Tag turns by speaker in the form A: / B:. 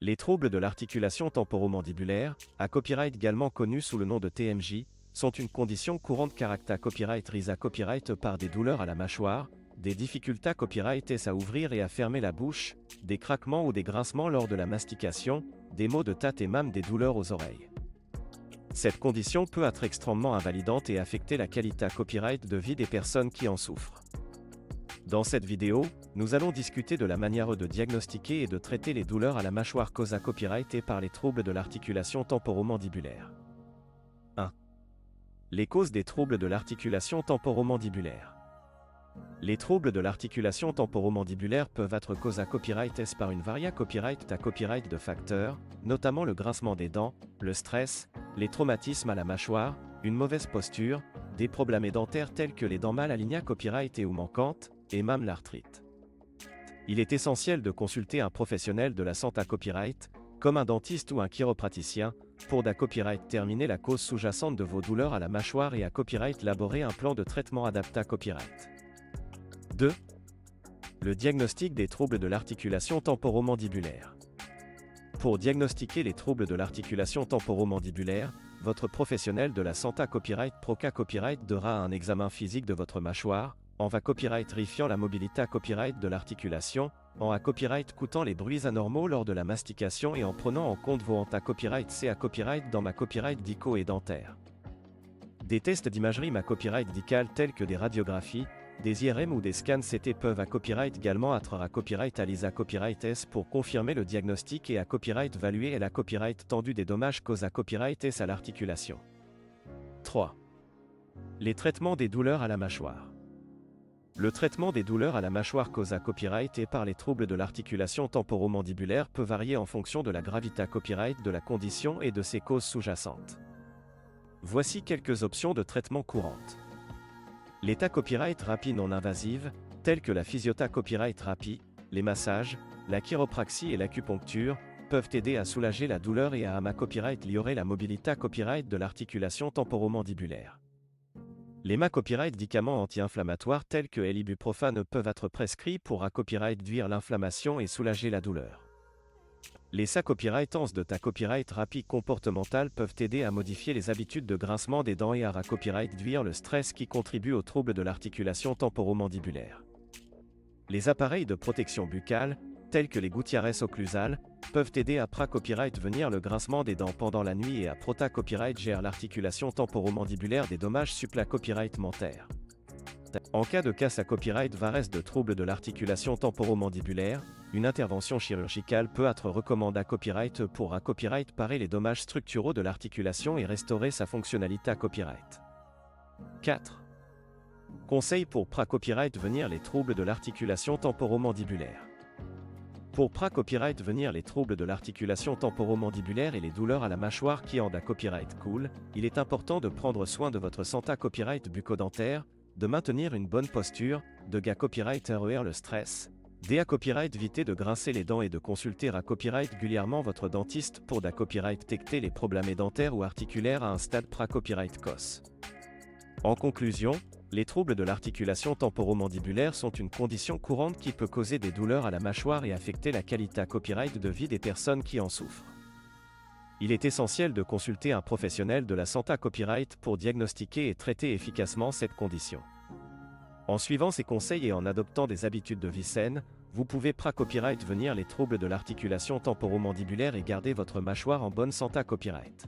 A: Les troubles de l'articulation temporomandibulaire, à copyright également connus sous le nom de TMJ, sont une condition courante caractère copyright risa copyright par des douleurs à la mâchoire, des difficultés copyright à ouvrir et à fermer la bouche, des craquements ou des grincements lors de la mastication, des maux de tête et même des douleurs aux oreilles. Cette condition peut être extrêmement invalidante et affecter la qualité copyright de vie des personnes qui en souffrent. Dans cette vidéo, nous allons discuter de la manière de diagnostiquer et de traiter les douleurs à la mâchoire causées copyright et par les troubles de l'articulation temporomandibulaire. 1. Les causes des troubles de l'articulation temporomandibulaire. Les troubles de l'articulation temporomandibulaire peuvent être causés copyright par une variété copyright de facteurs, notamment le grincement des dents, le stress, les traumatismes à la mâchoire, une mauvaise posture, des problèmes dentaires tels que les dents mal alignées copyright et ou manquantes, et même l'arthrite. Il est essentiel de consulter un professionnel de la santé copyright, comme un dentiste ou un chiropraticien, pour terminer la cause sous-jacente de vos douleurs à la mâchoire et élaborer un plan de traitement adapté à copyright. 2. Le diagnostic des troubles de l'articulation temporomandibulaire. Pour diagnostiquer les troubles de l'articulation temporomandibulaire, votre professionnel de la santé copyright dera un examen physique de votre mâchoire, en vérifiant la mobilité de l'articulation, en coûtant les bruits anormaux lors de la mastication et en prenant en compte vos dans ma dico et dentaire. Des tests d'imagerie dicale tels que des radiographies, des IRM ou des scans CT peuvent également être S pour confirmer le diagnostic et évaluer et tendu des dommages causés à à l'articulation. 3. Les traitements des douleurs à la mâchoire. Le traitement des douleurs à la mâchoire causées copyright et par les troubles de l'articulation temporomandibulaire peut varier en fonction de la gravité copyright de la condition et de ses causes sous-jacentes. Voici quelques options de traitement courantes. L'état copyright rapide non invasive, tels que la physiotherapie rapide, les massages, la chiropraxie et l'acupuncture, peuvent aider à soulager la douleur et à améliorer la mobilité de l'articulation temporomandibulaire. Les médicaments anti-inflammatoires tels que l'ibuprofane peuvent être prescrits pour réduire l'inflammation et soulager la douleur. Les copyrights de copyright rapide comportemental peuvent aider à modifier les habitudes de grincement des dents et à réduire le stress qui contribue aux troubles de l'articulation temporomandibulaire. Les appareils de protection buccale, tels que les gouttières occlusales, peuvent aider à venir le grincement des dents pendant la nuit et à gère l'articulation temporomandibulaire des dommages supra-copyright-mentaires. En cas de casse à copyright varese de troubles de l'articulation temporomandibulaire, une intervention chirurgicale peut être recommandée à copyright pour parer les dommages structuraux de l'articulation et restaurer sa fonctionnalité à copyright. 4. Conseils pour copyright venir les troubles de l'articulation temporomandibulaire. Pour copyright venir les troubles de l'articulation temporomandibulaire et les douleurs à la mâchoire qui en copyright cool, il est important de prendre soin de votre santé copyright bucco-dentaire, de maintenir une bonne posture, de copyright le stress, copyright éviter de grincer les dents et de consulter copyright régulièrement votre dentiste pour copyright détecter les problèmes dentaires ou articulaires à un stade copyright COS. En conclusion, les troubles de l'articulation temporomandibulaire sont une condition courante qui peut causer des douleurs à la mâchoire et affecter la qualité copyright de vie des personnes qui en souffrent. Il est essentiel de consulter un professionnel de la santé copyright pour diagnostiquer et traiter efficacement cette condition. En suivant ces conseils et en adoptant des habitudes de vie saines, vous pouvez copyright venir les troubles de l'articulation temporomandibulaire et garder votre mâchoire en bonne santé copyright.